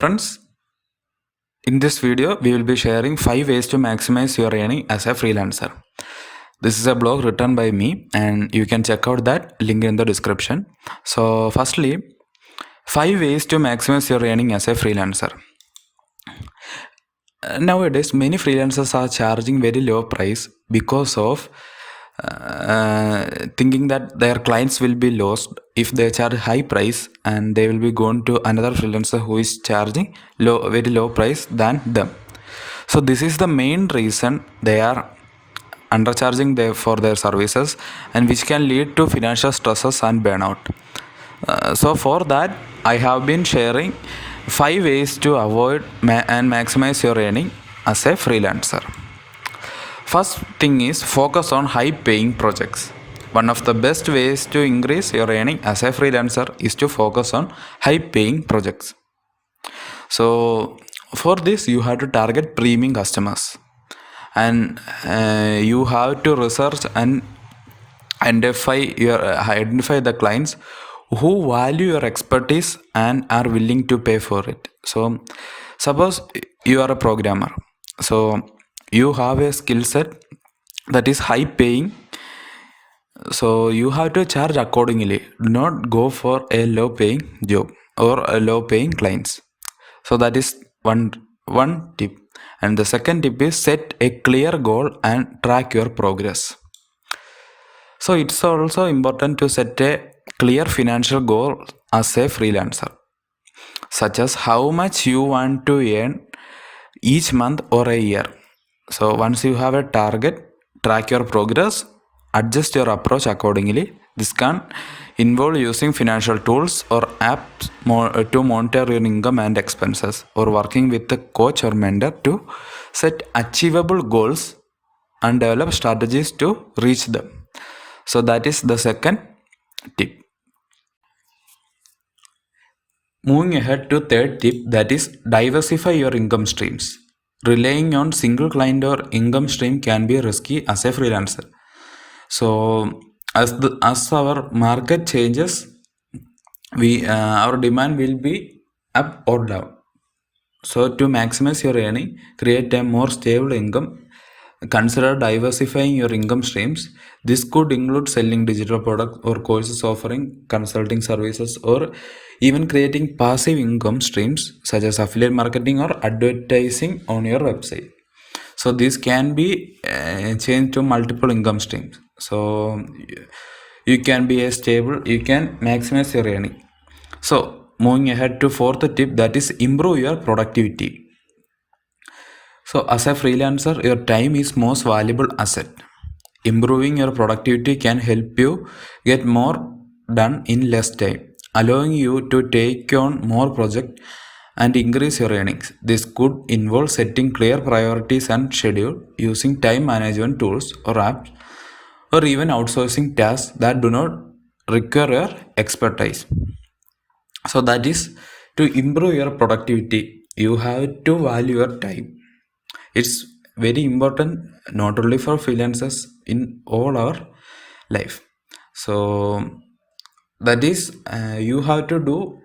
Friends, in this video, we will be sharing 5 ways to maximize your earning as a freelancer. This is a blog written by me, and you can check out that link in the description. So, firstly, 5 ways to maximize your earning as a freelancer. Nowadays, many freelancers are charging very low price because of thinking that their clients will be lost if they charge high price, and they will be going to another freelancer who is charging very low price than them. So this is the main reason they are undercharging for their services, and which can lead to financial stresses and burnout. So for that, I have been sharing 5 ways to avoid and maximize your earning as a freelancer. First thing is focus on high paying projects. One of the best ways to increase your earning as a freelancer is to focus on high paying projects. So for this, you have to target premium customers, and you have to research and identify the clients who value your expertise and are willing to pay for it. So suppose you are a programmer, so you have a skill set that is high paying, so you have to charge accordingly. Do not go for a low paying job or a low paying clients. So that is one tip. And the second tip is set a clear goal and track your progress. So it's also important to set a clear financial goal as a freelancer, such as how much you want to earn each month or a year. So once you have a target, track your progress, adjust your approach accordingly. This can involve using financial tools or apps to monitor your income and expenses, or working with a coach or mentor to set achievable goals and develop strategies to reach them. So that is the second tip. Moving ahead to third tip, that is diversify your income streams. Relying on single client or income stream can be risky as a freelancer. So as our market changes, our demand will be up or down. So to maximize your earning, create a more stable income. Consider diversifying your income streams. This could include selling digital products or courses, offering consulting services, or even creating passive income streams such as affiliate marketing or advertising on your website. So this can be changed to multiple income streams. So you can be a stable, you can maximize your earning. So moving ahead to fourth tip, that is improve your productivity. So as a freelancer, your time is most valuable asset. Improving your productivity can help you get more done in less time, allowing you to take on more projects and increase your earnings. This could involve setting clear priorities and schedule, using time management tools or apps, or even outsourcing tasks that do not require your expertise. So that is to improve your productivity. You have to value your time. It's very important not only for freelancers, in all our life. So that is you have to do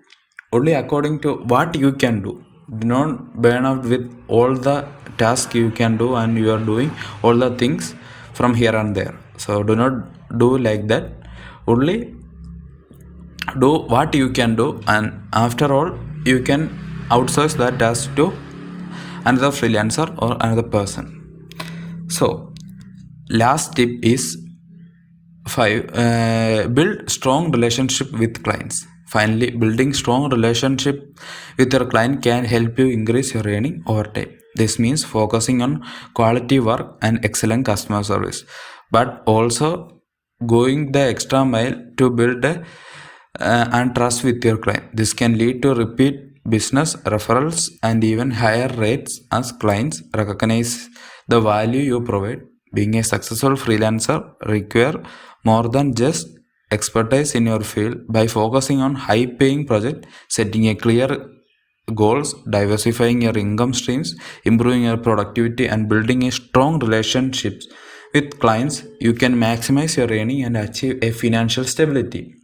only according to what you can do. Do not burn out with all the tasks you can do, and you are doing all the things from here and there. So do not do like that. Only do what you can do, and after all you can outsource that task to another freelancer or another person. So last tip is 5, build strong relationship with clients. Finally, building strong relationship with your client can help you increase your earning over time. This means focusing on quality work and excellent customer service, but also going the extra mile to build and trust with your client. This can lead to repeat business, referrals, and even higher rates as clients recognize the value you provide. Being a successful freelancer requires more than just expertise in your field. By focusing on high paying projects, setting a clear goals, diversifying your income streams, improving your productivity, and building a strong relationships with clients, you can maximize your earning and achieve a financial stability.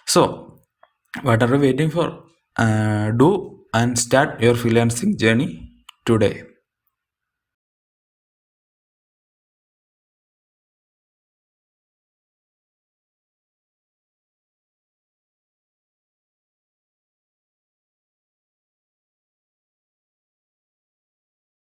So what are we waiting for? Do and start your freelancing journey today.